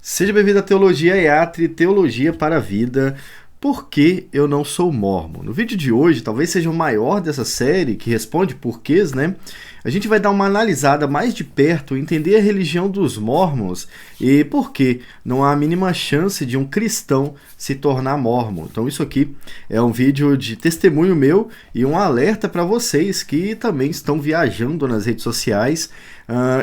Seja bem-vindo à Teologia Iatre, Teologia para a Vida. Por que eu não sou mórmon? No vídeo de hoje, talvez seja o maior dessa série, que responde porquês, né? A gente vai dar uma analisada mais de perto, entender a religião dos mórmons e por que não há a mínima chance de um cristão se tornar mórmon. Então isso aqui é um vídeo de testemunho meu e um alerta para vocês que também estão viajando nas redes sociais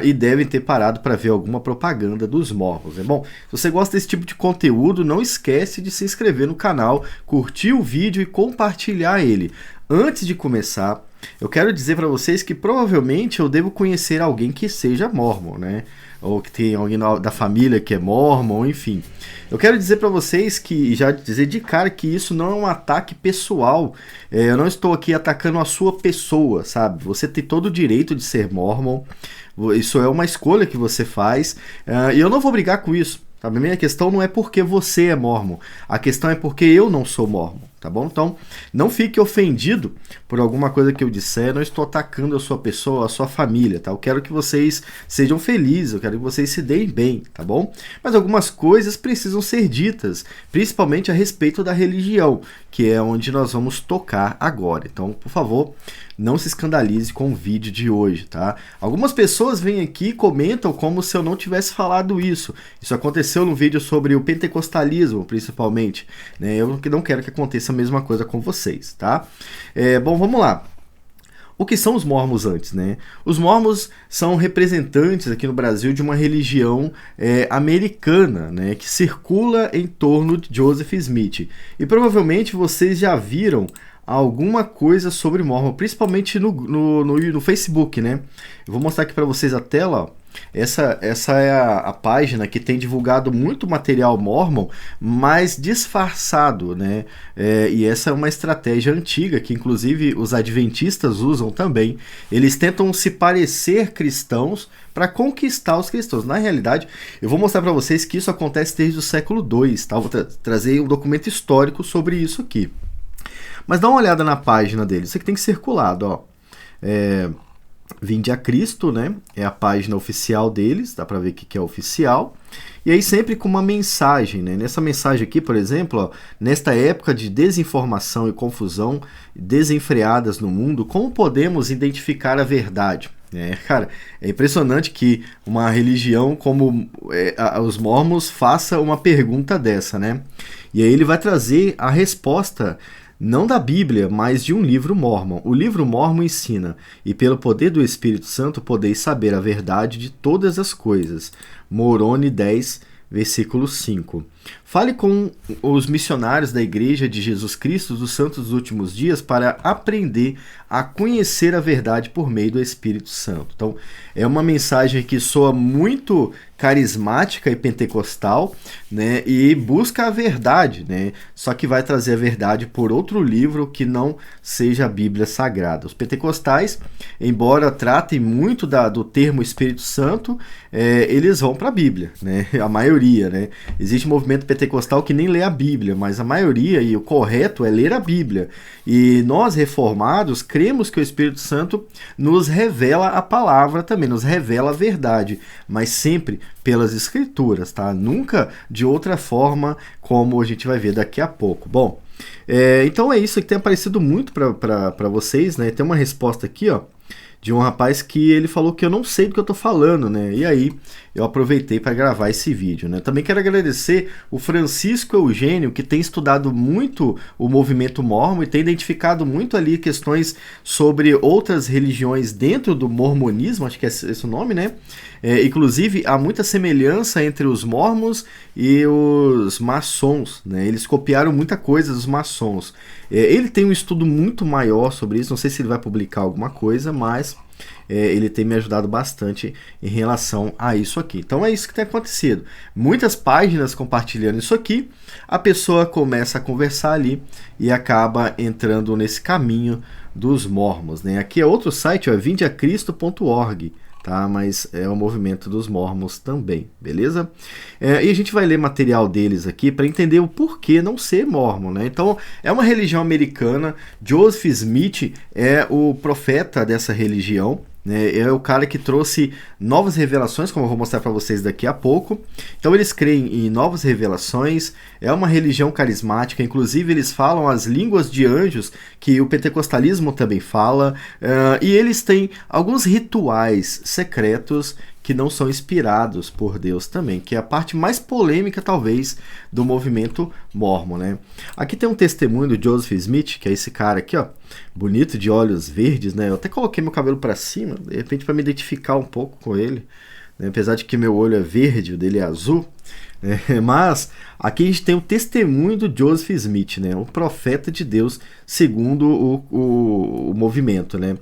e devem ter parado para ver alguma propaganda dos mórmons. Bom, se você gosta desse tipo de conteúdo, não esquece de se inscrever no canal, curtir o vídeo e compartilhar ele. Antes de começar, eu quero dizer para vocês que provavelmente eu devo conhecer alguém que seja mórmon, né? Ou que tem alguém da família que é mórmon, enfim. Eu quero dizer para vocês que, já dizer de cara, que isso não é um ataque pessoal. Eu não estou aqui atacando a sua pessoa, sabe? Você tem todo o direito de ser mórmon. Isso é uma escolha que você faz. E eu não vou brigar com isso. A minha questão não é porque você é mórmon. A questão é porque eu não sou mórmon. Tá bom? Então, não fique ofendido por alguma coisa que eu disser. Eu não estou atacando a sua pessoa, a sua família, tá? Eu quero que vocês sejam felizes, eu quero que vocês se deem bem, tá bom? Mas algumas coisas precisam ser ditas, principalmente a respeito da religião, que é onde nós vamos tocar agora. Então, por favor, não se escandalize com o vídeo de hoje, tá? Algumas pessoas vêm aqui e comentam como se eu não tivesse falado isso. Isso aconteceu no vídeo sobre o pentecostalismo, principalmente, né? Eu não quero que aconteça a mesma coisa com vocês, tá? Bom, vamos lá. O que são os mórmons antes, né? Os mórmons são representantes aqui no Brasil de uma religião americana, né? Que circula em torno de Joseph Smith. E provavelmente vocês já viram alguma coisa sobre mórmon, principalmente no Facebook, né? Eu vou mostrar aqui para vocês a tela, ó. Essa é a página que tem divulgado muito material mórmon, mas disfarçado, né? E essa é uma estratégia antiga que inclusive os adventistas usam também. Eles tentam se parecer cristãos para conquistar os cristãos. Na realidade, eu vou mostrar para vocês que isso acontece desde o século II, tá? Eu vou trazer um documento histórico sobre isso aqui. Mas dá uma olhada na página deles. Isso aqui tem que ser circulado, ó. Vinde a Cristo, né? É a página oficial deles, dá para ver que é oficial. E aí sempre com uma mensagem, né? Nessa mensagem aqui, por exemplo, ó, nesta época de desinformação e confusão desenfreadas no mundo, como podemos identificar a verdade? Cara, é impressionante que uma religião como os mórmons faça uma pergunta dessa, né? E aí ele vai trazer a resposta não da Bíblia, mas de um livro mórmon. O livro mórmon ensina: e pelo poder do Espírito Santo podeis saber a verdade de todas as coisas. Moroni 10, versículo 5. Fale com os missionários da Igreja de Jesus Cristo dos Santos dos Últimos Dias para aprender a conhecer a verdade por meio do Espírito Santo. Então, é uma mensagem que soa muito carismática e pentecostal, né? E busca a verdade, né? Só que vai trazer a verdade por outro livro que não seja a Bíblia Sagrada. Os pentecostais, embora tratem muito do termo Espírito Santo, eles vão para a Bíblia, né? A maioria, né? Existe um movimento pentecostal que nem lê a Bíblia, mas a maioria e o correto é ler a Bíblia. E nós, reformados, cremos que o Espírito Santo nos revela a palavra também, nos revela a verdade, mas sempre pelas Escrituras, tá? Nunca de outra forma, como a gente vai ver daqui a pouco. Bom, então é isso que tem aparecido muito para vocês, né? Tem uma resposta aqui, ó, de um rapaz que ele falou que eu não sei do que eu tô falando, né? E aí eu aproveitei para gravar esse vídeo, né? Também quero agradecer o Francisco Eugênio, que tem estudado muito o movimento mórmon e tem identificado muito ali questões sobre outras religiões dentro do mormonismo, acho que é esse o nome, né? Inclusive, há muita semelhança entre os mórmons e os maçons, né? Eles copiaram muita coisa dos maçons. Ele tem um estudo muito maior sobre isso, não sei se ele vai publicar alguma coisa, mas ele tem me ajudado bastante em relação a isso aqui. Então é isso que tem acontecido. Muitas páginas compartilhando isso aqui, a pessoa começa a conversar ali e acaba entrando nesse caminho dos mórmons, né? Aqui é outro site, ó, vindeacristo.org. Tá? Mas é o movimento dos mórmons também, beleza? E a gente vai ler material deles aqui para entender o porquê não ser mórmon, né? Então, é uma religião americana. Joseph Smith é o profeta dessa religião, né? É o cara que trouxe novas revelações, como eu vou mostrar para vocês daqui a pouco. Então eles creem em novas revelações, é uma religião carismática, inclusive eles falam as línguas de anjos, que o pentecostalismo também fala, e eles têm alguns rituais secretos que não são inspirados por Deus também, que é a parte mais polêmica, talvez, do movimento mórmon, né? Aqui tem um testemunho do Joseph Smith, que é esse cara aqui, ó, bonito, de olhos verdes, né? Eu até coloquei meu cabelo para cima, de repente para me identificar um pouco com ele, né? Apesar de que meu olho é verde, o dele é azul, né? Mas aqui a gente tem o testemunho do Joseph Smith, né? Um profeta de Deus, segundo o movimento, né?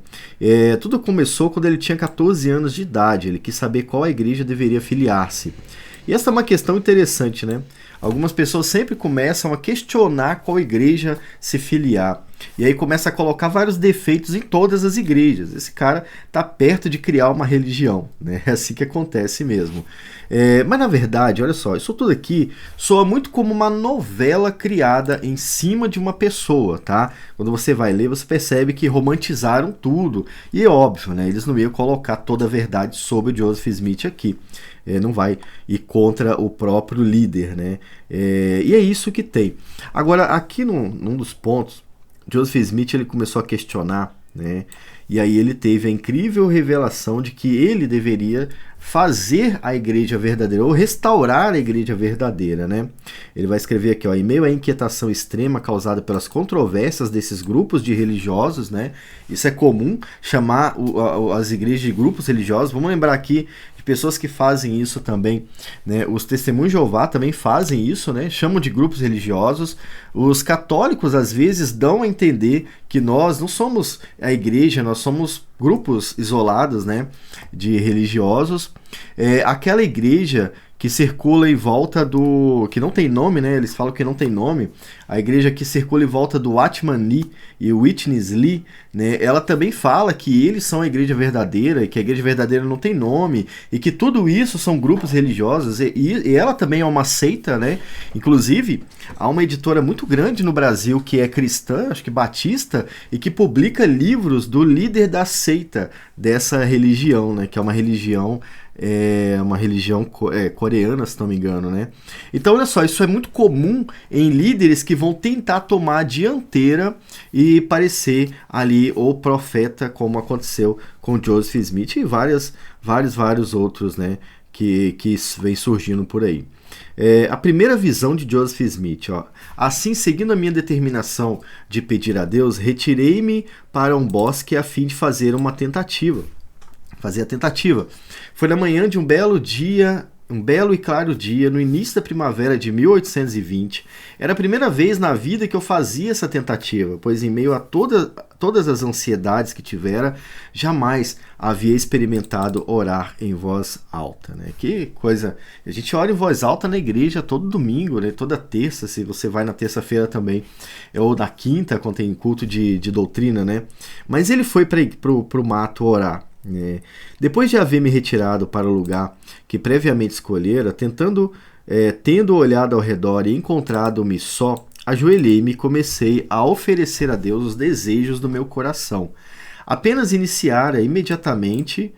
Tudo começou quando ele tinha 14 anos de idade. Ele quis saber qual a igreja deveria filiar-se. E essa é uma questão interessante, né? Algumas pessoas sempre começam a questionar qual igreja se filiar. E aí começa a colocar vários defeitos em todas as igrejas. Esse cara está perto de criar uma religião, né? É assim que acontece mesmo. Mas na verdade, olha só, isso tudo aqui soa muito como uma novela criada em cima de uma pessoa, tá? Quando você vai ler, você percebe que romantizaram tudo. E é óbvio, né? Eles não iam colocar toda a verdade sobre o Joseph Smith aqui. Não vai ir contra o próprio líder, né? E é isso que tem. Agora, aqui num dos pontos, Joseph Smith ele começou a questionar, né? E aí ele teve a incrível revelação de que ele deveria fazer a igreja verdadeira, ou restaurar a igreja verdadeira, né? Ele vai escrever aqui, ó, em meio à inquietação extrema causada pelas controvérsias desses grupos de religiosos, né? Isso é comum, chamar as igrejas de grupos religiosos. Vamos lembrar aqui de pessoas que fazem isso também, né? Os testemunhos de Jeová também fazem isso, né? Chamam de grupos religiosos. Os católicos às vezes dão a entender que nós não somos a igreja, nós somos grupos isolados, né, de religiosos. Aquela igreja que circula em volta do... que não tem nome, né? Eles falam que não tem nome. A igreja que circula em volta do Watchman Nee e o Witness Lee, né? Ela também fala que eles são a igreja verdadeira e que a igreja verdadeira não tem nome e que tudo isso são grupos religiosos e ela também é uma seita, né? Inclusive, há uma editora muito grande no Brasil que é cristã, acho que batista, e que publica livros do líder da seita dessa religião, né? Que é uma religião coreana, se não me engano, né? Então, olha só, isso é muito comum em líderes que vão tentar tomar a dianteira e parecer ali o profeta, como aconteceu com Joseph Smith e vários outros, né? Que vem surgindo por aí. A primeira visão de Joseph Smith, ó. Assim, seguindo a minha determinação de pedir a Deus, retirei-me para um bosque a fim de fazer a tentativa. Foi na manhã de um belo e claro dia, no início da primavera de 1820. Era a primeira vez na vida que eu fazia essa tentativa, pois em meio a todas as ansiedades que tivera, jamais havia experimentado orar em voz alta, né? Que coisa! A gente ora em voz alta na igreja todo domingo, né? Toda terça, se você vai na terça-feira também, ou na quinta, quando tem culto de doutrina, né? Mas ele foi para o mato orar. Depois de haver me retirado para o lugar que previamente escolhera, tendo olhado ao redor e encontrado-me só, ajoelhei-me e comecei a oferecer a Deus os desejos do meu coração. Apenas iniciara, imediatamente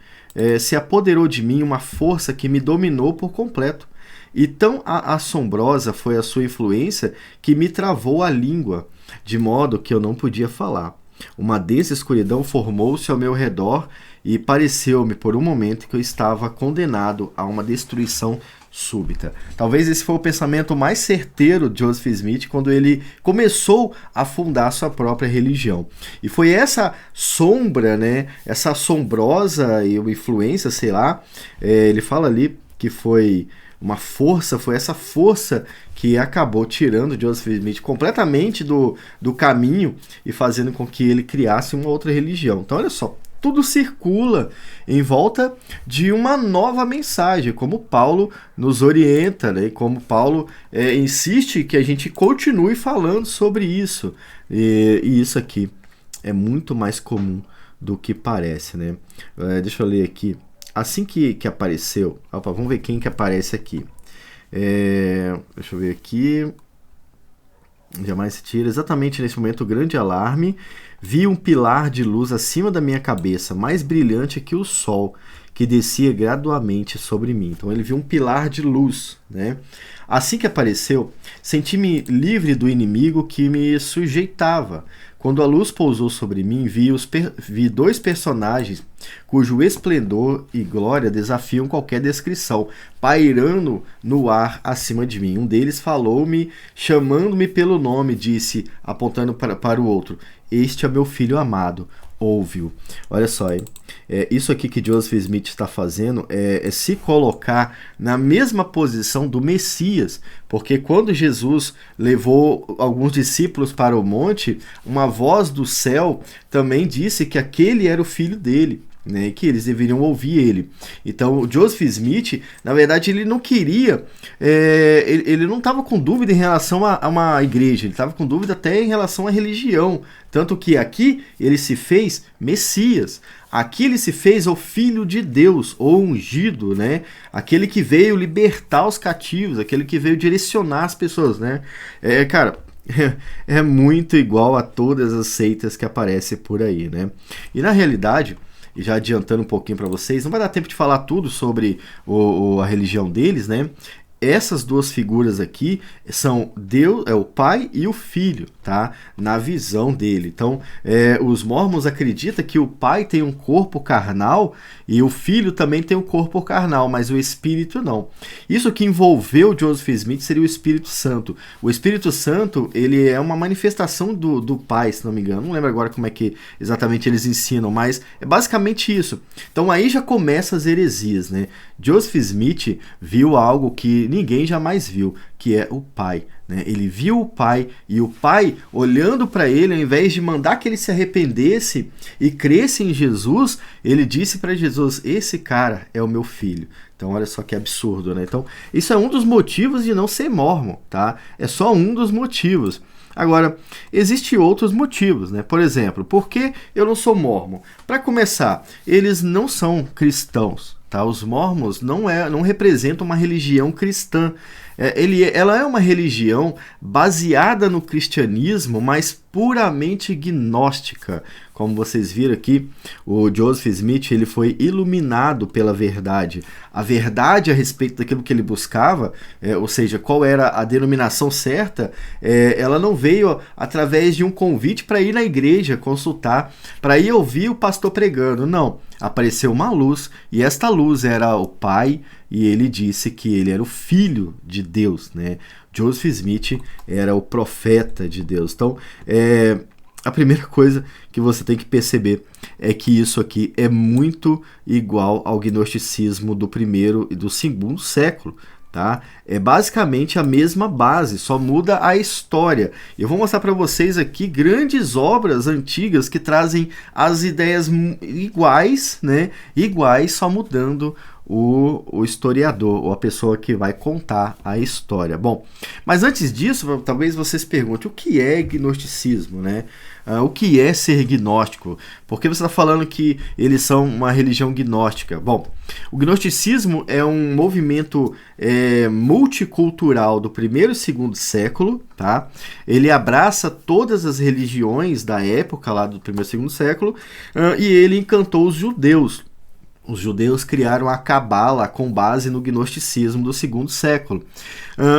se apoderou de mim uma força que me dominou por completo. E tão assombrosa foi a sua influência que me travou a língua, de modo que eu não podia falar. Uma densa escuridão formou-se ao meu redor e pareceu-me por um momento que eu estava condenado a uma destruição súbita. Talvez esse foi o pensamento mais certeiro de Joseph Smith quando ele começou a fundar sua própria religião. E foi essa sombra, né, essa assombrosa influência, sei lá, ele fala ali que foi essa força que acabou tirando Joseph Smith completamente do caminho e fazendo com que ele criasse uma outra religião. Então, olha só, tudo circula em volta de uma nova mensagem, como Paulo nos orienta, né? E como Paulo insiste que a gente continue falando sobre isso. E isso aqui é muito mais comum do que parece, né? Deixa eu ler aqui. Assim que apareceu... Opa, vamos ver quem que aparece aqui. Deixa eu ver aqui... Jamais se tira. Exatamente nesse momento, grande alarme. Vi um pilar de luz acima da minha cabeça, mais brilhante que o sol, que descia gradualmente sobre mim. Então ele viu um pilar de luz, né? Assim que apareceu, senti-me livre do inimigo que me sujeitava. Quando a luz pousou sobre mim, vi dois personagens cujo esplendor e glória desafiam qualquer descrição, pairando no ar acima de mim. Um deles falou-me, chamando-me pelo nome, disse, apontando para o outro: "Este é meu filho amado, ouve-o." Olha só, hein? Isso aqui que Joseph Smith está fazendo é se colocar na mesma posição do Messias, porque quando Jesus levou alguns discípulos para o monte, uma voz do céu também disse que aquele era o filho dele, né, que eles deveriam ouvir ele. Então, o Joseph Smith, na verdade, ele não queria, ele não estava com dúvida em relação a uma igreja, ele estava com dúvida até em relação à religião, tanto que aqui ele se fez Messias, aqui ele se fez o Filho de Deus, ou ungido, né, aquele que veio libertar os cativos, aquele que veio direcionar as pessoas, né, cara, é muito igual a todas as seitas que aparecem por aí, né, e na realidade, e já adiantando um pouquinho para vocês, não vai dar tempo de falar tudo sobre a religião deles, né? Essas duas figuras aqui são Deus, o Pai e o Filho, tá? Na visão dele. Então, os mormons acreditam que o Pai tem um corpo carnal e o Filho também tem um corpo carnal, mas o Espírito não. Isso que envolveu Joseph Smith seria o Espírito Santo. O Espírito Santo, ele é uma manifestação do Pai, se não me engano. Não lembro agora como é que exatamente eles ensinam, mas é basicamente isso. Então, aí já começa as heresias, né? Joseph Smith viu algo que ninguém jamais viu, que é o Pai, né? Ele viu o Pai e o Pai, olhando para ele, ao invés de mandar que ele se arrependesse e cresce em Jesus, ele disse para Jesus: "Esse cara é o meu filho." Então, olha só que absurdo, né? Então, isso é um dos motivos de não ser mórmon, tá? É só um dos motivos. Agora, existem outros motivos, né? Por exemplo, por que eu não sou mórmon? Para começar, eles não são cristãos, tá? Os mormons não representam uma religião cristã. Ela é uma religião baseada no cristianismo, mas puramente gnóstica. Como vocês viram aqui, o Joseph Smith ele foi iluminado pela verdade. A verdade a respeito daquilo que ele buscava, ou seja, qual era a denominação certa, ela não veio através de um convite para ir na igreja consultar, para ir ouvir o pastor pregando. Não, apareceu uma luz e esta luz era o Pai, e ele disse que ele era o Filho de Deus, né? Joseph Smith era o profeta de Deus. Então, a primeira coisa que você tem que perceber é que isso aqui é muito igual ao gnosticismo do primeiro e do segundo século, tá? É basicamente a mesma base, só muda a história. Eu vou mostrar para vocês aqui grandes obras antigas que trazem as ideias iguais, né? Iguais, só mudando o historiador, ou a pessoa que vai contar a história. Bom, mas antes disso, talvez vocês perguntem, o que é gnosticismo, né? O que é ser gnóstico? Por que você está falando que eles são uma religião gnóstica? Bom, o gnosticismo é um movimento multicultural do primeiro e segundo século, tá? Ele abraça todas as religiões da época lá do primeiro e segundo século, e ele encantou os judeus. Os judeus criaram a Cabala com base no gnosticismo do segundo século.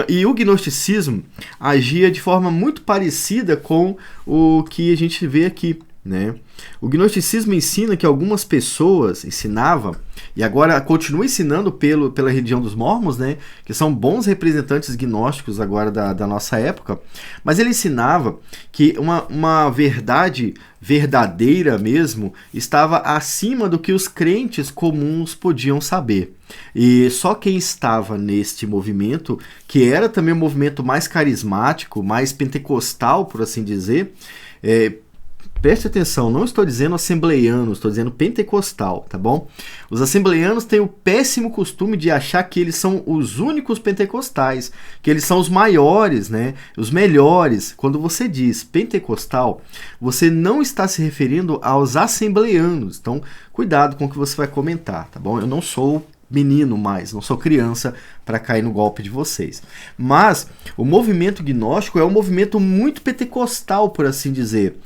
E o gnosticismo agia de forma muito parecida com o que a gente vê aqui, né? O gnosticismo ensina que algumas pessoas ensinavam, e agora continua ensinando pela religião dos mormons, né, que são bons representantes gnósticos agora da nossa época, mas ele ensinava que uma verdade verdadeira mesmo estava acima do que os crentes comuns podiam saber. E só quem estava neste movimento, que era também um movimento mais carismático, mais pentecostal, por assim dizer, preste atenção, não estou dizendo assembleiano, estou dizendo pentecostal, tá bom? Os assembleianos têm o péssimo costume de achar que eles são os únicos pentecostais, que eles são os maiores, né? Os melhores. Quando você diz pentecostal, você não está se referindo aos assembleianos. Então, cuidado com o que você vai comentar, tá bom? Eu não sou menino mais, não sou criança para cair no golpe de vocês. Mas o movimento gnóstico é um movimento muito pentecostal, por assim dizer.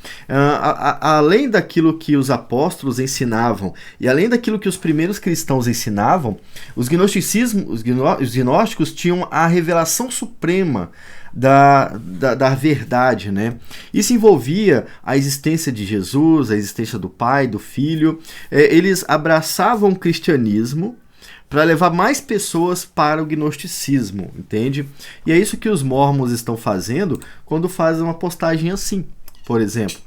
Além daquilo que os apóstolos ensinavam e além daquilo que os primeiros cristãos ensinavam, os gnósticos tinham a revelação suprema da verdade, né? Isso envolvia a existência de Jesus, a existência do Pai, do Filho. Eles abraçavam o cristianismo para levar mais pessoas para o gnosticismo, entende? E é isso que os mormons estão fazendo quando fazem uma postagem assim, por exemplo.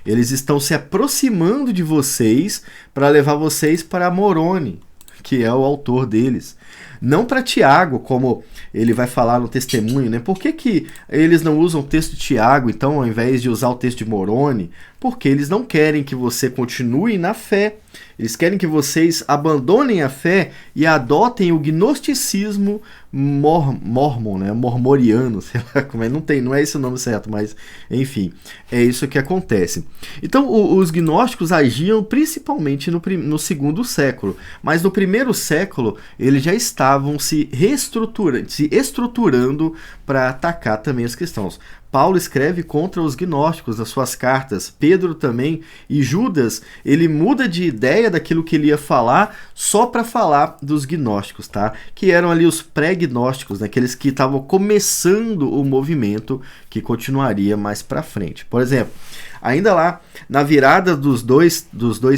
Eles estão se aproximando de vocês para levar vocês para Moroni, que é o autor deles. Não para Tiago, como ele vai falar no testemunho, né? Por que eles não usam o texto de Tiago, então, ao invés de usar o texto de Moroni? Porque eles não querem que você continue na fé. Eles querem que vocês abandonem a fé e adotem o gnosticismo mormon, né? Mormoriano, sei lá como é. Não é esse o nome certo, mas enfim, é isso que acontece. Então, os gnósticos agiam principalmente no segundo século, mas no primeiro século eles já estavam se estruturando para atacar também os cristãos. Paulo escreve contra os gnósticos nas suas cartas, Pedro também, e Judas, ele muda de ideia daquilo que ele ia falar só para falar dos gnósticos, tá? Que eram ali os pré-gnósticos, né? Aqueles que estavam começando o movimento que continuaria mais para frente. Por exemplo, ainda lá, na virada dos dois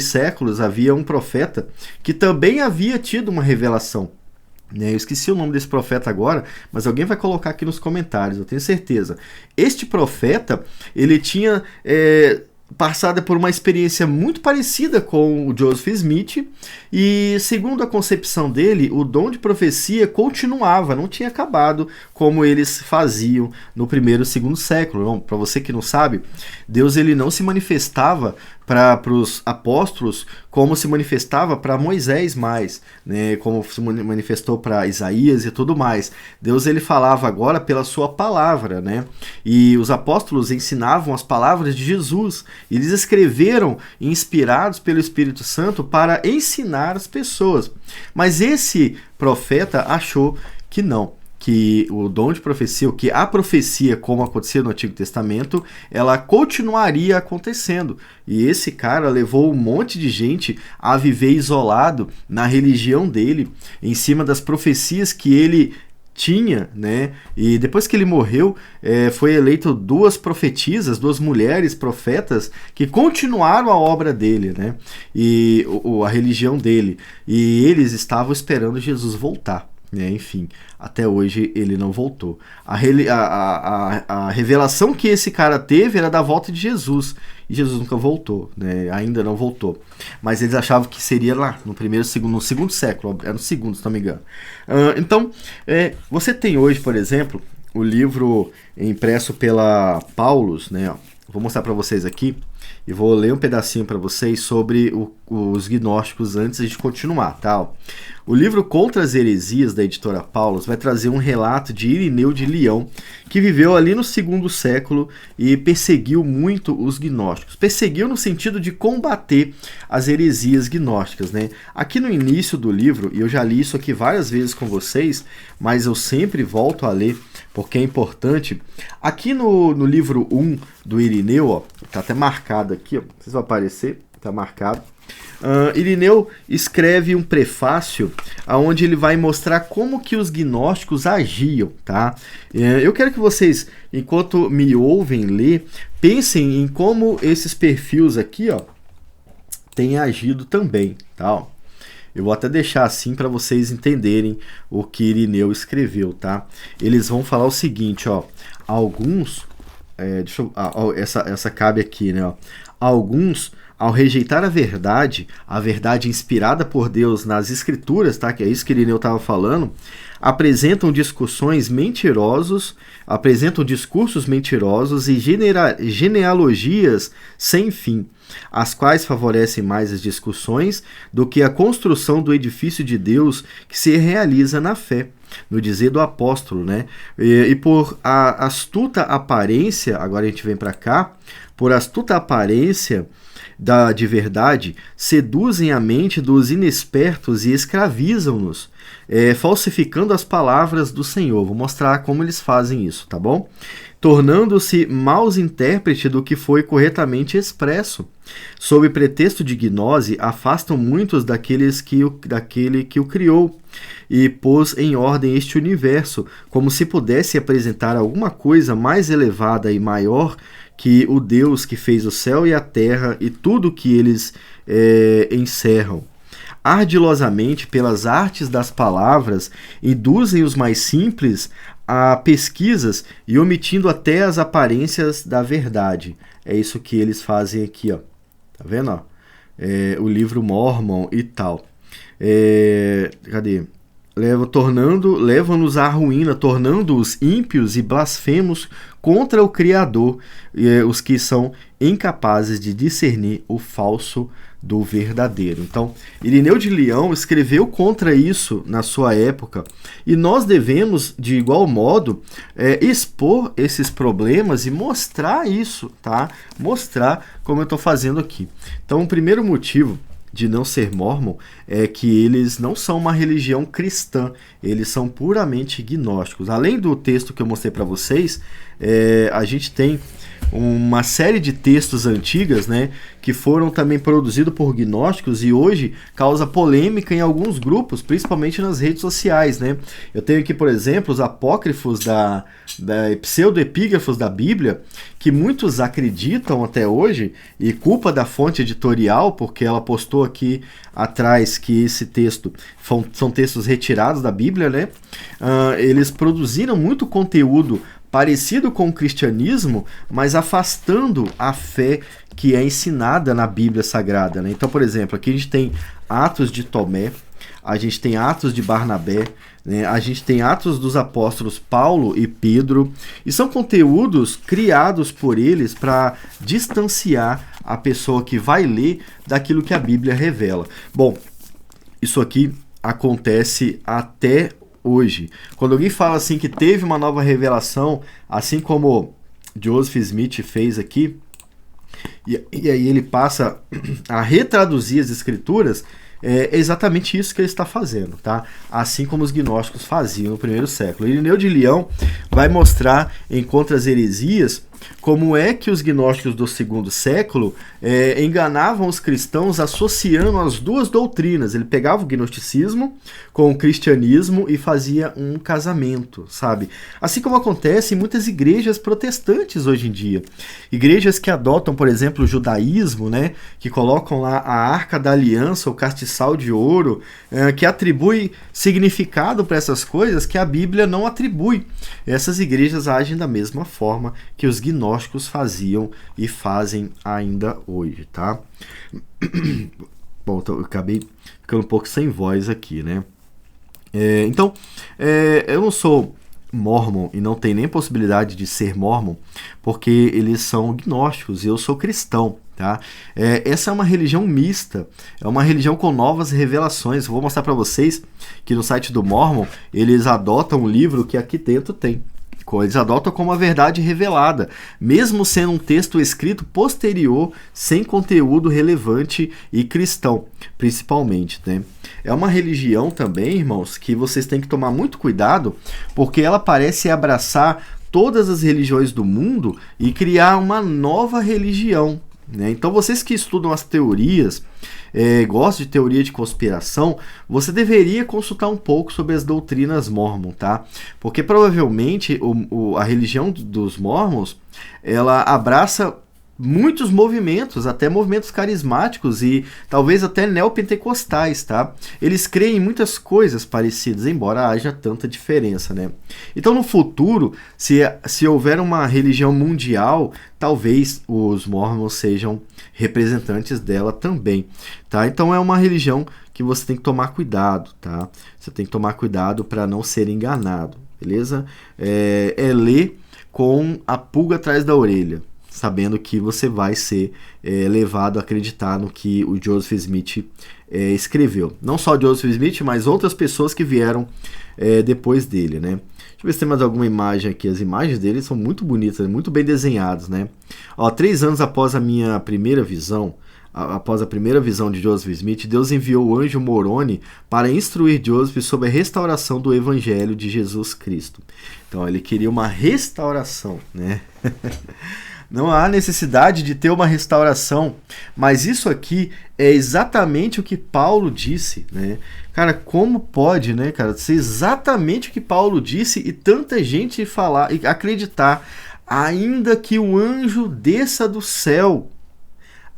séculos, havia um profeta que também havia tido uma revelação. Eu esqueci o nome desse profeta agora, mas alguém vai colocar aqui nos comentários, eu tenho certeza. Este profeta, ele tinha passado por uma experiência muito parecida com o Joseph Smith, e segundo a concepção dele, o dom de profecia continuava, não tinha acabado como eles faziam no primeiro e segundo século. Para você que não sabe, Deus ele não se manifestava para os apóstolos como se manifestava para Moisés mais, né, como se manifestou para Isaías e tudo mais. Deus ele falava agora pela sua palavra, né? E os apóstolos ensinavam as palavras de Jesus. Eles escreveram inspirados pelo Espírito Santo para ensinar as pessoas. Mas esse profeta achou que não, que o dom de profecia, que a profecia, como acontecia no Antigo Testamento, ela continuaria acontecendo. E esse cara levou um monte de gente a viver isolado na religião dele, em cima das profecias que ele tinha, né? E depois que ele morreu, foi eleito duas profetisas, duas mulheres profetas que continuaram a obra dele, né? E a religião dele. E eles estavam esperando Jesus voltar. Enfim, até hoje ele não voltou. A revelação que esse cara teve era da volta de Jesus, e Jesus nunca voltou, né? Ainda não voltou. Mas eles achavam que seria lá, no segundo século, era no segundo, se não me engano. Então, você tem hoje, por exemplo, o livro impresso pela Paulus, né? Vou mostrar para vocês aqui, e vou ler um pedacinho para vocês sobre os gnósticos antes de continuar, tá? O livro Contra as Heresias, da editora Paulus, vai trazer um relato de Irineu de Leão, que viveu ali no segundo século e perseguiu muito os gnósticos. Perseguiu no sentido de combater as heresias gnósticas, né? Aqui no início do livro, e eu já li isso aqui várias vezes com vocês, mas eu sempre volto a ler, porque é importante. Aqui no livro 1 do Irineu, ó, tá até marcado aqui, ó, não sei se vai aparecer, tá marcado. Irineu escreve um prefácio onde ele vai mostrar como que os gnósticos agiam, tá? Eu quero que vocês, enquanto me ouvem ler, pensem em como esses perfis aqui, ó, têm agido também, tá? Eu vou até deixar assim para vocês entenderem o que Irineu escreveu, tá? Eles vão falar o seguinte, ó, alguns, essa cabe aqui, né? Ó, alguns, ao rejeitar a verdade inspirada por Deus nas Escrituras, tá? Que é isso que Irineu estava falando, apresentam discursos mentirosos e genealogias sem fim, as quais favorecem mais as discussões do que a construção do edifício de Deus que se realiza na fé. no dizer do apóstolo, né? E por a astuta aparência, agora a gente vem para cá, por astuta aparência de verdade, seduzem a mente dos inexpertos e escravizam-nos, falsificando as palavras do Senhor. Vou mostrar como eles fazem isso, tá bom? Tornando-se maus intérpretes do que foi corretamente expresso. Sob pretexto de gnose, afastam muitos daquele que o criou e pôs em ordem este universo, como se pudesse apresentar alguma coisa mais elevada e maior que o Deus que fez o céu e a terra e tudo que eles encerram. Ardilosamente, pelas artes das palavras, induzem os mais simples a pesquisas e omitindo até as aparências da verdade. É isso que eles fazem aqui, ó. Tá vendo? Ó? O livro Mormon e tal. Cadê? Levam-nos à ruína, tornando-os ímpios e blasfemos contra o Criador, os que são incapazes de discernir o falso do verdadeiro. Então, Irineu de Leão escreveu contra isso na sua época, e nós devemos, de igual modo, expor esses problemas e mostrar isso, tá? Mostrar como eu estou fazendo aqui. Então, o primeiro motivo de não ser mórmon é que eles não são uma religião cristã, eles são puramente gnósticos. Além do texto que eu mostrei para vocês, a gente tem uma série de textos antigas, né, que foram também produzidos por gnósticos e hoje causa polêmica em alguns grupos, principalmente nas redes sociais, né? Eu tenho aqui, por exemplo, os apócrifos da pseudoepígrafos da Bíblia, que muitos acreditam até hoje, e culpa da fonte editorial, porque ela postou aqui atrás que esse texto são textos retirados da Bíblia, né? Eles produziram muito conteúdo parecido com o cristianismo, mas afastando a fé que é ensinada na Bíblia Sagrada, né? Então, por exemplo, aqui a gente tem Atos de Tomé, a gente tem Atos de Barnabé, né? A gente tem Atos dos Apóstolos Paulo e Pedro, e são conteúdos criados por eles para distanciar a pessoa que vai ler daquilo que a Bíblia revela. Bom, isso aqui acontece até hoje. Quando alguém fala assim que teve uma nova revelação, assim como Joseph Smith fez aqui, e aí ele passa a retraduzir as escrituras, é exatamente isso que ele está fazendo, tá? Assim como os gnósticos faziam no primeiro século. Irineu de Leão vai mostrar em Contra as Heresias como é que os gnósticos do segundo século enganavam os cristãos associando as duas doutrinas. Ele pegava o gnosticismo com o cristianismo e fazia um casamento, sabe? Assim como acontece em muitas igrejas protestantes hoje em dia. Igrejas que adotam, por exemplo, o judaísmo, né? Que colocam lá a Arca da Aliança, o castiçal de ouro, que atribui significado para essas coisas que a Bíblia não atribui. Essas igrejas agem da mesma forma que os gnósticos faziam e fazem ainda hoje, tá? Bom, então eu acabei ficando um pouco sem voz aqui, né? Então, eu não sou mórmon e não tenho nem possibilidade de ser mórmon, porque eles são gnósticos e eu sou cristão, tá? Essa é uma religião mista, é uma religião com novas revelações. Eu vou mostrar para vocês que no site do Mormon eles adotam um livro que aqui dentro tem. Eles adotam como a verdade revelada, mesmo sendo um texto escrito posterior, sem conteúdo relevante e cristão, principalmente, né? É uma religião também, irmãos, que vocês têm que tomar muito cuidado, porque ela parece abraçar todas as religiões do mundo e criar uma nova religião, né? Então, vocês que estudam as teorias, gostam de teoria de conspiração, você deveria consultar um pouco sobre as doutrinas Mormon, tá? Porque provavelmente a religião dos Mormons, ela abraça muitos movimentos, até movimentos carismáticos e talvez até neopentecostais, tá? Eles creem em muitas coisas parecidas, embora haja tanta diferença, né? Então, no futuro, se houver uma religião mundial, talvez os Mormons sejam representantes dela também, tá? Então, é uma religião que você tem que tomar cuidado, tá? Você tem que tomar cuidado para não ser enganado, beleza? Ler com a pulga atrás da orelha, sabendo que você vai ser levado a acreditar no que o Joseph Smith escreveu. Não só o Joseph Smith, mas outras pessoas que vieram depois dele, né? Deixa eu ver se tem mais alguma imagem aqui. As imagens dele são muito bonitas, muito bem desenhadas, né? 3 anos após a minha primeira visão, após a primeira visão de Joseph Smith, Deus enviou o anjo Moroni para instruir Joseph sobre a restauração do Evangelho de Jesus Cristo. Então ele queria uma restauração, né? Não há necessidade de ter uma restauração, mas isso aqui é exatamente o que Paulo disse, né? Cara, como pode, né, cara, ser exatamente o que Paulo disse e tanta gente falar e acreditar, ainda que o anjo desça do céu,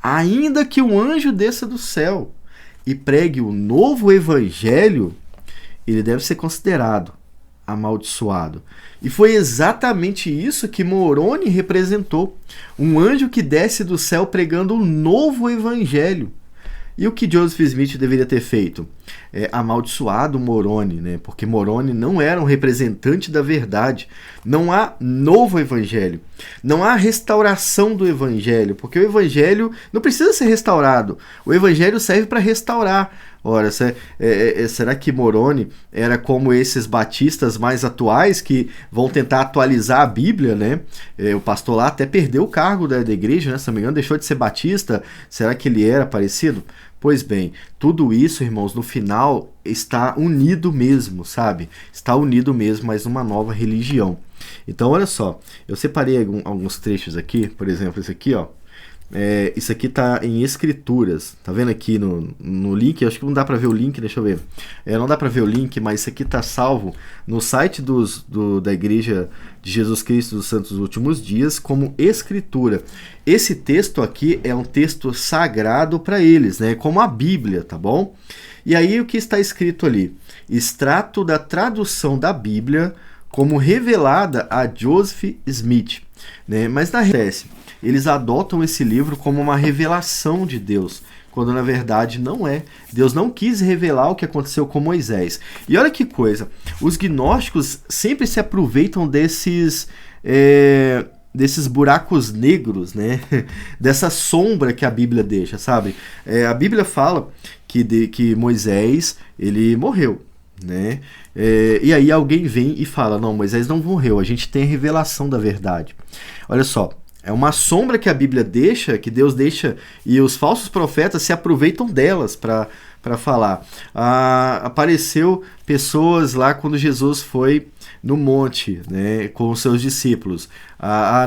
ainda que o anjo desça do céu e pregue o novo evangelho, ele deve ser considerado amaldiçoado. E foi exatamente isso que Moroni representou. Um anjo que desce do céu pregando um novo evangelho. E o que Joseph Smith deveria ter feito? Amaldiçoado Moroni, né? Porque Moroni não era um representante da verdade. Não há novo evangelho. Não há restauração do evangelho, porque o evangelho não precisa ser restaurado. O evangelho serve para restaurar. Ora, será que Moroni era como esses batistas mais atuais que vão tentar atualizar a Bíblia, né? O pastor lá até perdeu o cargo da igreja, né? Se não me engano, deixou de ser batista. Será que ele era parecido? Pois bem, tudo isso, irmãos, no final está unido mesmo, sabe? Está unido mesmo, mas numa nova religião. Então, olha só, eu separei alguns trechos aqui, por exemplo, esse aqui, ó. Isso aqui tá em Escrituras, tá vendo aqui no link? Eu acho que não dá para ver o link, deixa eu ver. Não dá para ver o link, mas isso aqui tá salvo no site da Igreja de Jesus Cristo dos Santos Últimos Dias como Escritura. Esse texto aqui é um texto sagrado para eles, né? Como a Bíblia, tá bom? E aí o que está escrito ali? Extrato da tradução da Bíblia como revelada a Joseph Smith, né? Mas na realidade, eles adotam esse livro como uma revelação de Deus, quando na verdade não é. Deus não quis revelar o que aconteceu com Moisés. E olha que coisa, os gnósticos sempre se aproveitam desses buracos negros, né? Dessa sombra que a Bíblia deixa, sabe? A Bíblia fala que Moisés, ele morreu, né? E aí alguém vem e fala, não, Moisés não morreu, a gente tem a revelação da verdade. Olha só, é uma sombra que a Bíblia deixa, que Deus deixa, e os falsos profetas se aproveitam delas para falar. Apareceu pessoas lá quando Jesus foi no monte, né, com os seus discípulos.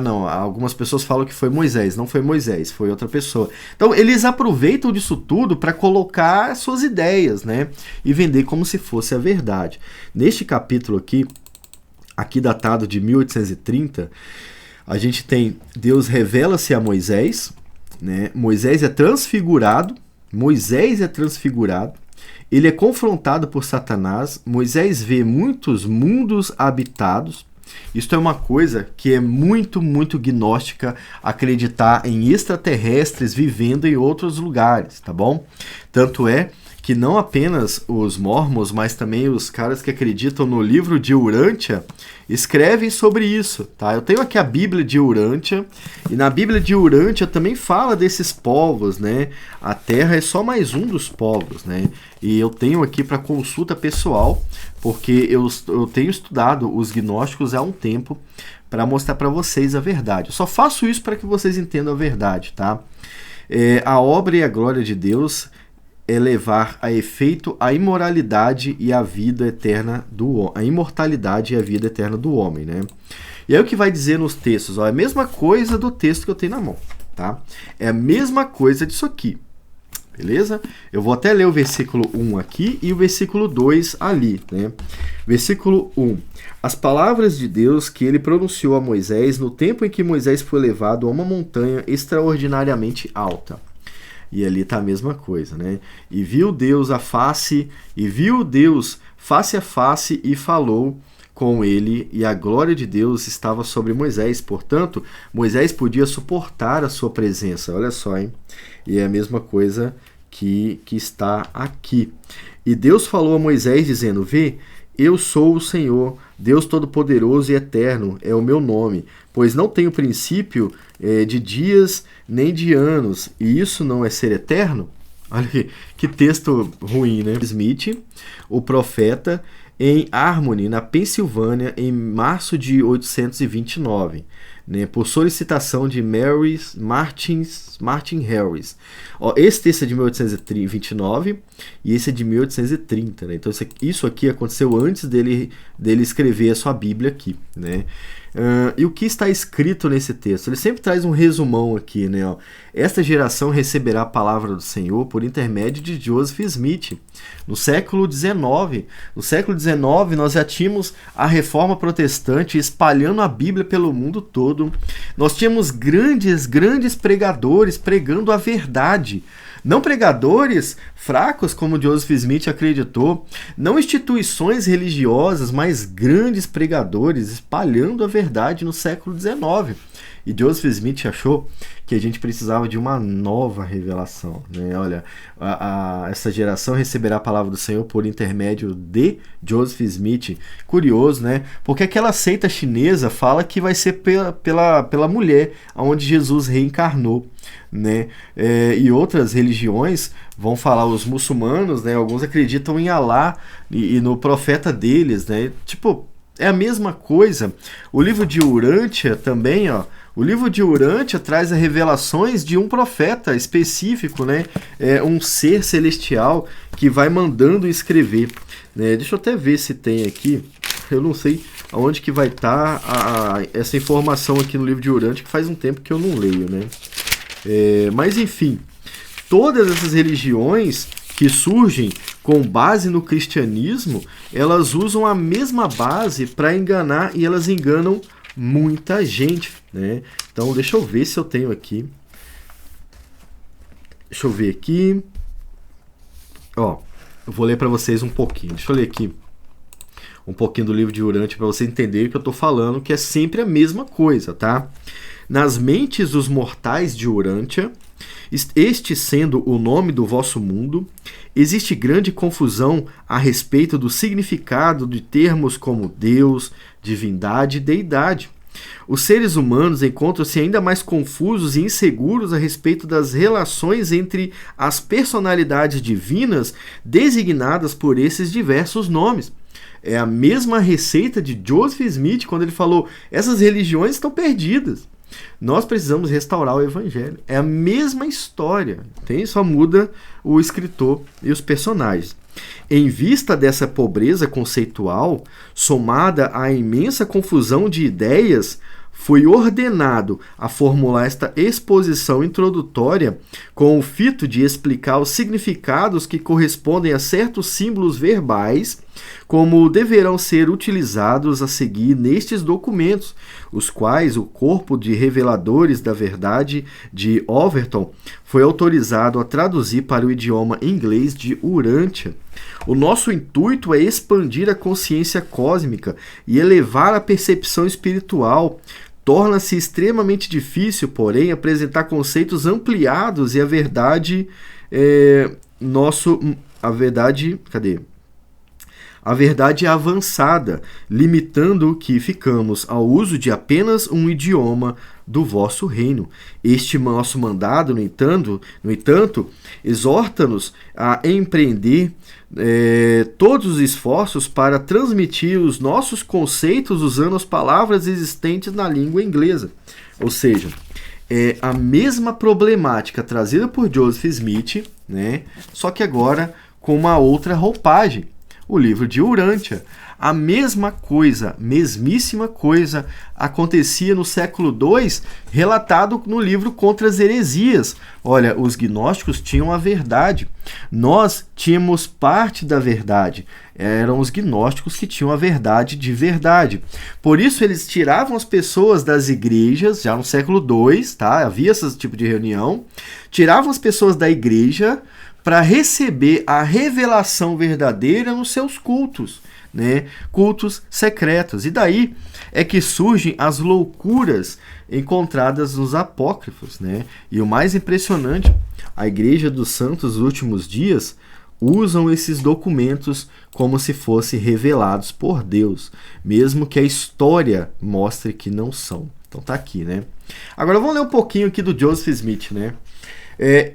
Não, algumas pessoas falam que foi Moisés. Não foi Moisés, foi outra pessoa. Então, eles aproveitam disso tudo para colocar suas ideias, né, e vender como se fosse a verdade. Neste capítulo aqui datado de 1830, a gente tem Deus revela-se a Moisés, né? Moisés é transfigurado, ele é confrontado por Satanás, Moisés vê muitos mundos habitados. Isto é uma coisa que é muito, muito gnóstica, acreditar em extraterrestres vivendo em outros lugares, tá bom? Tanto é que não apenas os mormons, mas também os caras que acreditam no livro de Urântia escrevem sobre isso, tá? Eu tenho aqui a Bíblia de Urântia, e na Bíblia de Urântia também fala desses povos, né? A Terra é só mais um dos povos, né? E eu tenho aqui para consulta pessoal, porque eu tenho estudado os gnósticos há um tempo para mostrar para vocês a verdade. Eu só faço isso para que vocês entendam a verdade, tá? A obra e a glória de Deus é levar a efeito a imoralidade e a vida eterna a imortalidade e a vida eterna do homem, né? E aí o que vai dizer nos textos? É a mesma coisa do texto que eu tenho na mão, tá? É a mesma coisa disso aqui, beleza? Eu vou até ler o versículo 1 aqui e o versículo 2 ali, né? Versículo 1. As palavras de Deus que ele pronunciou a Moisés no tempo em que Moisés foi levado a uma montanha extraordinariamente alta. E ali está a mesma coisa, né? E viu Deus face a face e falou com ele, e a glória de Deus estava sobre Moisés. Portanto, Moisés podia suportar a sua presença. Olha só, hein? E é a mesma coisa que está aqui. E Deus falou a Moisés, dizendo, vê, eu sou o Senhor, Deus Todo-Poderoso e Eterno é o meu nome, pois não tenho princípio de dias nem de anos, e isso não é ser eterno? Olha que texto ruim, né? Smith, o profeta, em Harmony, na Pensilvânia, em março de 1829, né, por solicitação de Martin Harris. Ó, esse texto é de 1829 e esse é de 1830. Né? Então isso aqui aconteceu antes dele escrever a sua Bíblia aqui. Né? E o que está escrito nesse texto? Ele sempre traz um resumão aqui. Né? Ó, esta geração receberá a palavra do Senhor por intermédio de Joseph Smith. No século XIX, nós já tínhamos a Reforma Protestante espalhando a Bíblia pelo mundo todo. Nós tínhamos grandes pregadores pregando a verdade. Não pregadores fracos, como Joseph Smith acreditou, não instituições religiosas, mas grandes pregadores espalhando a verdade no século XIX. E Joseph Smith achou que a gente precisava de uma nova revelação. Né? Olha, essa geração receberá a palavra do Senhor por intermédio de Joseph Smith. Curioso, né? Porque aquela seita chinesa fala que vai ser pela mulher, onde Jesus reencarnou. Né? E outras religiões vão falar, os muçulmanos, né? Alguns acreditam em Alá e no profeta deles. Né? Tipo, é a mesma coisa. O livro de Urântia também, ó. O livro de Urântia traz as revelações de um profeta específico, né? Um ser celestial que vai mandando escrever. Né? Deixa eu até ver se tem aqui. Eu não sei aonde que vai estar essa informação aqui no livro de Urântia, que faz um tempo que eu não leio. Né? Mas enfim, todas essas religiões que surgem com base no cristianismo, elas usam a mesma base para enganar, e elas enganam muita gente, né? Então deixa eu ver se eu tenho aqui. Deixa eu ver aqui. Ó, eu vou ler para vocês um pouquinho. Deixa eu ler aqui um pouquinho do livro de Urântia para você entender o que eu estou falando, que é sempre a mesma coisa, tá? Nas mentes dos mortais de Urântia, este sendo o nome do vosso mundo, existe grande confusão a respeito do significado de termos como Deus, divindade e deidade. Os seres humanos encontram-se ainda mais confusos e inseguros a respeito das relações entre as personalidades divinas designadas por esses diversos nomes. É a mesma receita de Joseph Smith quando ele falou: essas religiões estão perdidas. Nós precisamos restaurar o evangelho. É a mesma história, tem? Só muda o escritor e os personagens. Em vista dessa pobreza conceitual, somada à imensa confusão de ideias, foi ordenado a formular esta exposição introdutória com o fito de explicar os significados que correspondem a certos símbolos verbais, como deverão ser utilizados a seguir nestes documentos, os quais o Corpo de Reveladores da Verdade de Overton foi autorizado a traduzir para o idioma inglês de Urântia. O nosso intuito é expandir a consciência cósmica e elevar a percepção espiritual. Torna-se extremamente difícil, porém, apresentar conceitos ampliados e a verdade a verdade avançada, limitando que ficamos ao uso de apenas um idioma do vosso reino. Este nosso mandado, no entanto, exorta-nos a empreender todos os esforços para transmitir os nossos conceitos usando as palavras existentes na língua inglesa. Ou seja, é a mesma problemática trazida por Joseph Smith, né? Só que agora com uma outra roupagem. O livro de Urântia. A mesma coisa, mesmíssima coisa, acontecia no século II, relatado no livro Contra as Heresias. Olha, os gnósticos tinham a verdade. Nós tínhamos parte da verdade. Eram os gnósticos que tinham a verdade de verdade. Por isso eles tiravam as pessoas das igrejas, já no século II, tá? Havia esse tipo de reunião. Tiravam as pessoas da igreja para receber a revelação verdadeira nos seus cultos, né? Cultos secretos. E daí é que surgem as loucuras encontradas nos apócrifos, né? E o mais impressionante, a Igreja dos Santos dos Últimos Dias usam esses documentos como se fossem revelados por Deus, mesmo que a história mostre que não são. Então tá aqui, né? Agora vamos ler um pouquinho aqui do Joseph Smith, né?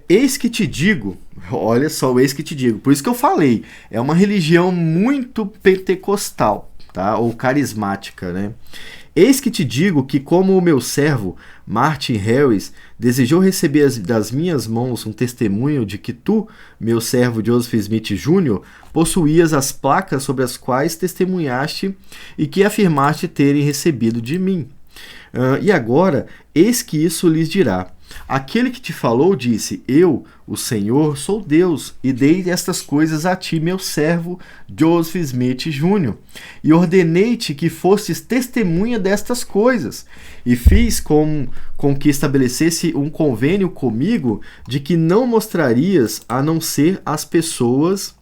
Eis que te digo, olha só, o eis que te digo, por isso que eu falei, é uma religião muito pentecostal, tá? Ou carismática, né? Eis que te digo que, como o meu servo Martin Harris desejou receber das minhas mãos um testemunho de que tu, meu servo Joseph Smith Jr., possuías as placas sobre as quais testemunhaste e que afirmaste terem recebido de mim. E agora, eis que isso lhes dirá. Aquele que te falou disse, eu, o Senhor, sou Deus, e dei estas coisas a ti, meu servo, Joseph Smith Jr., e ordenei-te que fostes testemunha destas coisas, e fiz com que estabelecesse um convênio comigo de que não mostrarias a não ser as pessoas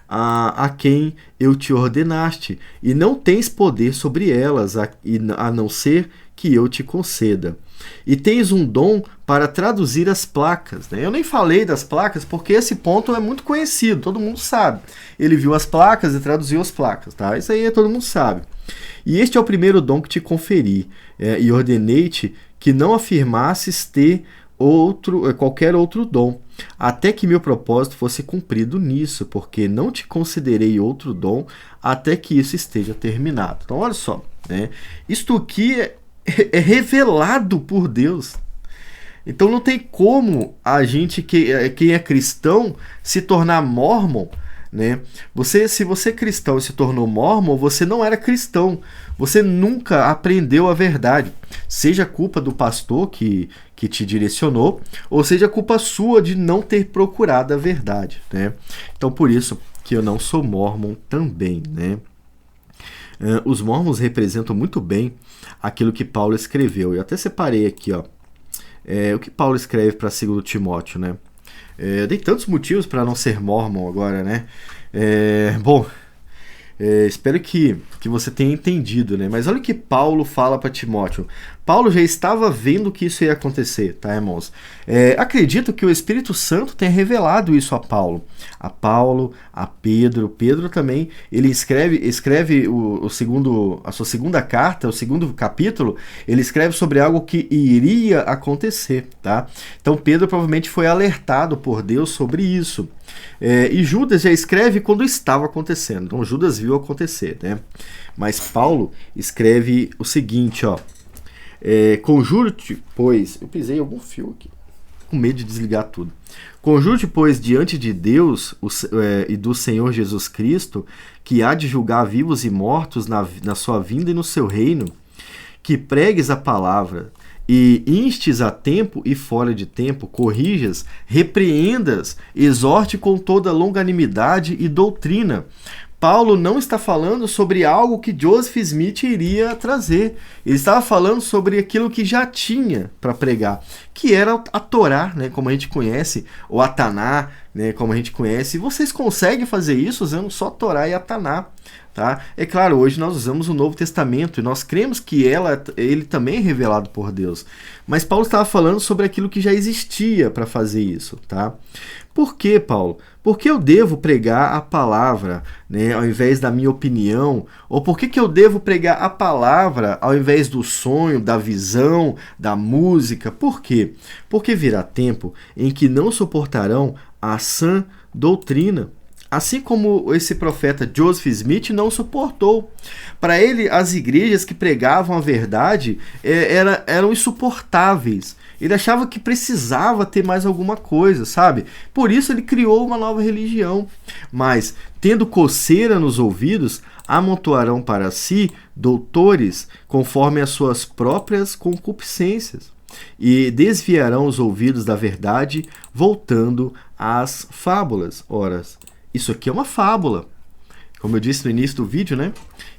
a quem eu te ordenaste, e não tens poder sobre elas, a não ser que eu te conceda. E tens um dom para traduzir as placas, né? Eu nem falei das placas porque esse ponto é muito conhecido, todo mundo sabe. Ele viu as placas e traduziu as placas, tá? Isso aí todo mundo sabe. E este é o primeiro dom que te conferi, e ordenei-te que não afirmasses ter qualquer outro dom, até que meu propósito fosse cumprido nisso, porque não te considerei outro dom até que isso esteja terminado. Então olha só, né? Isto aqui é revelado por Deus. Então não tem como a gente, quem é cristão, se tornar mormon, né? Se você é cristão e se tornou mormon, você não era cristão. Você nunca aprendeu a verdade. Seja culpa do pastor que te direcionou, ou seja culpa sua de não ter procurado a verdade, né? Então por isso que eu não sou mormon também, né? Os mormons representam muito bem aquilo que Paulo escreveu. Eu até separei aqui, ó, o que Paulo escreve para 2 Timóteo, né? Eu dei tantos motivos para não ser mormon agora, né? Espero que você tenha entendido, né? Mas olha o que Paulo fala para Timóteo. Paulo já estava vendo que isso ia acontecer, tá, irmãos? Acredito que o Espírito Santo tenha revelado isso a Paulo, a Pedro. Pedro também, ele escreve a sua segunda carta, o segundo capítulo, ele escreve sobre algo que iria acontecer, tá? Então Pedro provavelmente foi alertado por Deus sobre isso. E Judas já escreve quando estava acontecendo. Então Judas viu acontecer, né? Mas Paulo escreve o seguinte, ó. Conjuro-te, pois... Eu pisei em algum fio aqui. Com medo de desligar tudo. Conjuro-te, pois, diante de Deus e do Senhor Jesus Cristo, que há de julgar vivos e mortos na sua vinda e no seu reino, que pregues a palavra e instes a tempo e fora de tempo, corrijas, repreendas, exorte com toda longanimidade e doutrina. Paulo não está falando sobre algo que Joseph Smith iria trazer. Ele estava falando sobre aquilo que já tinha para pregar, que era a Torá, né, como a gente conhece, ou a Taná, né, como a gente conhece. E vocês conseguem fazer isso usando só a Torá e a Taná. Tá? É claro, hoje nós usamos o Novo Testamento e nós cremos que ele também é revelado por Deus. Mas Paulo estava falando sobre aquilo que já existia para fazer isso. Tá? Por que, Paulo? Porque eu devo pregar a palavra, né, ao invés da minha opinião? Ou por que eu devo pregar a palavra ao invés do sonho, da visão, da música? Por quê? Porque virá tempo em que não suportarão a sã doutrina. Assim como esse profeta Joseph Smith não suportou. Para ele, as igrejas que pregavam a verdade eram insuportáveis. Ele achava que precisava ter mais alguma coisa, sabe? Por isso ele criou uma nova religião. Mas, tendo coceira nos ouvidos, amontoarão para si doutores conforme as suas próprias concupiscências. E desviarão os ouvidos da verdade, voltando às fábulas. Ora, isso aqui é uma fábula. Como eu disse no início do vídeo, né?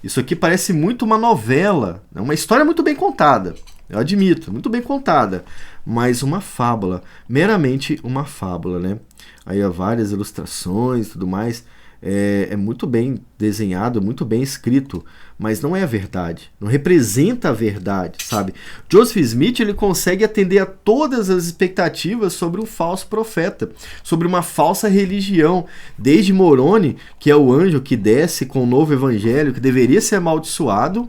Isso aqui parece muito uma novela. É uma história muito bem contada. Eu admito, muito bem contada. Mas uma fábula. Meramente uma fábula, né? Aí há várias ilustrações e tudo mais. é muito bem desenhado, muito bem escrito, mas não é a verdade, não representa a verdade, sabe? Joseph Smith, ele consegue atender a todas as expectativas sobre um falso profeta, sobre uma falsa religião, desde Moroni, que é o anjo que desce com o novo evangelho, que deveria ser amaldiçoado,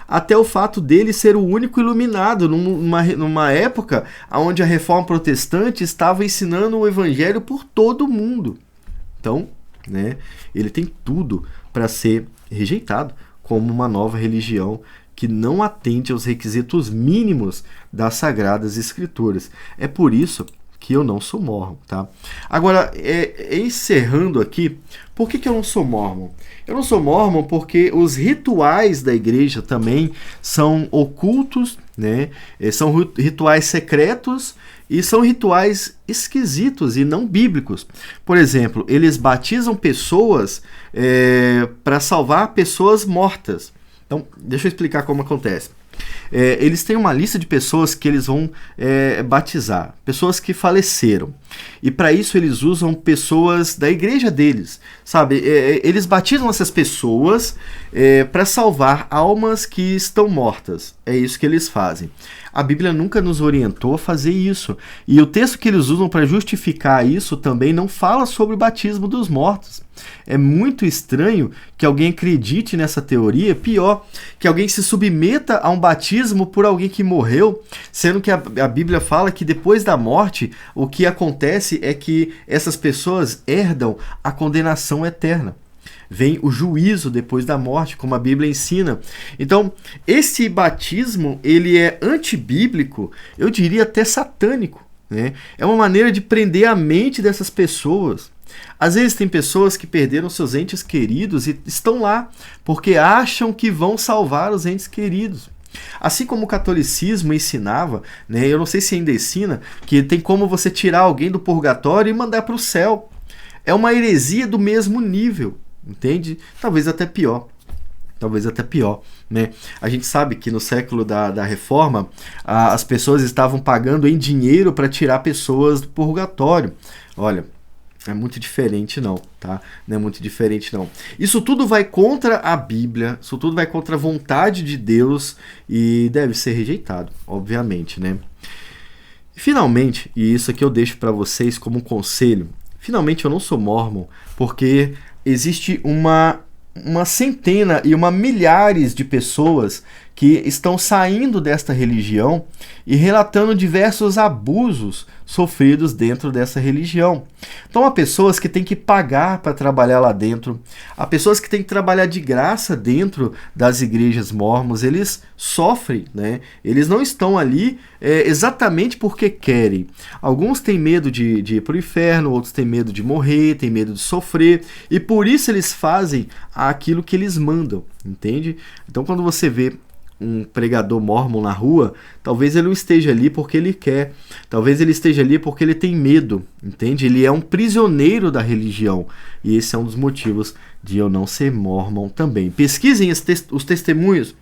até o fato dele ser o único iluminado numa época onde a reforma protestante estava ensinando o evangelho por todo o mundo. Então, né, ele tem tudo para ser rejeitado como uma nova religião que não atende aos requisitos mínimos das Sagradas Escrituras. É por isso que eu não sou mórmon, tá? Agora, encerrando aqui, por que eu não sou mórmon? Eu não sou mórmon porque os rituais da igreja também são ocultos, né? São rituais secretos e são rituais esquisitos e não bíblicos. Por exemplo, eles batizam pessoas para salvar pessoas mortas. Então, deixa eu explicar como acontece. Eles têm uma lista de pessoas que eles vão batizar, pessoas que faleceram. E para isso eles usam pessoas da igreja deles, sabe? Eles batizam essas pessoas para salvar almas que estão mortas. É isso que eles fazem. A Bíblia nunca nos orientou a fazer isso. E o texto que eles usam para justificar isso também não fala sobre o batismo dos mortos. É muito estranho que alguém acredite nessa teoria, pior, que alguém se submeta a um batismo por alguém que morreu, sendo que a Bíblia fala que depois da morte, o que acontece é que essas pessoas herdam a condenação eterna. Vem o juízo depois da morte, como a Bíblia ensina. Então, esse batismo, ele é antibíblico, eu diria até satânico, né? É uma maneira de prender a mente dessas pessoas. Às vezes tem pessoas que perderam seus entes queridos e estão lá porque acham que vão salvar os entes queridos. Assim como o catolicismo ensinava, né, eu não sei se ainda ensina, que tem como você tirar alguém do purgatório e mandar para o céu. É uma heresia do mesmo nível, entende? Talvez até pior. Né? A gente sabe que no século da Reforma, as pessoas estavam pagando em dinheiro para tirar pessoas do purgatório. Olha, é muito diferente não, tá? Não é muito diferente não. Isso tudo vai contra a Bíblia, isso tudo vai contra a vontade de Deus e deve ser rejeitado, obviamente, né? Finalmente, e isso aqui eu deixo para vocês como um conselho, finalmente eu não sou mórmon porque existe uma centena e milhares de pessoas que estão saindo desta religião e relatando diversos abusos sofridos dentro dessa religião. Então há pessoas que têm que pagar para trabalhar lá dentro, há pessoas que têm que trabalhar de graça dentro das igrejas mórmons, eles sofrem, né? Eles não estão ali exatamente porque querem. Alguns têm medo de ir para o inferno, outros têm medo de morrer, têm medo de sofrer, e por isso eles fazem aquilo que eles mandam, entende? Então quando você vê um pregador mórmon na rua, talvez ele não esteja ali porque ele quer, talvez ele esteja ali porque ele tem medo, entende? Ele é um prisioneiro da religião, e esse é um dos motivos de eu não ser mórmon também. Pesquisem os testemunhos,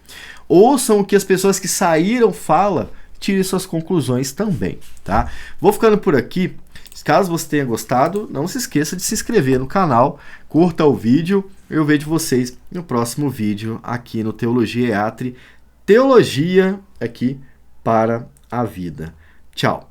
ouçam o que as pessoas que saíram falam, tirem suas conclusões também, tá? Vou ficando por aqui. Caso você tenha gostado, não se esqueça de se inscrever no canal, curta o vídeo, eu vejo vocês no próximo vídeo aqui no Teologia EATRE, Teologia aqui para a vida. Tchau!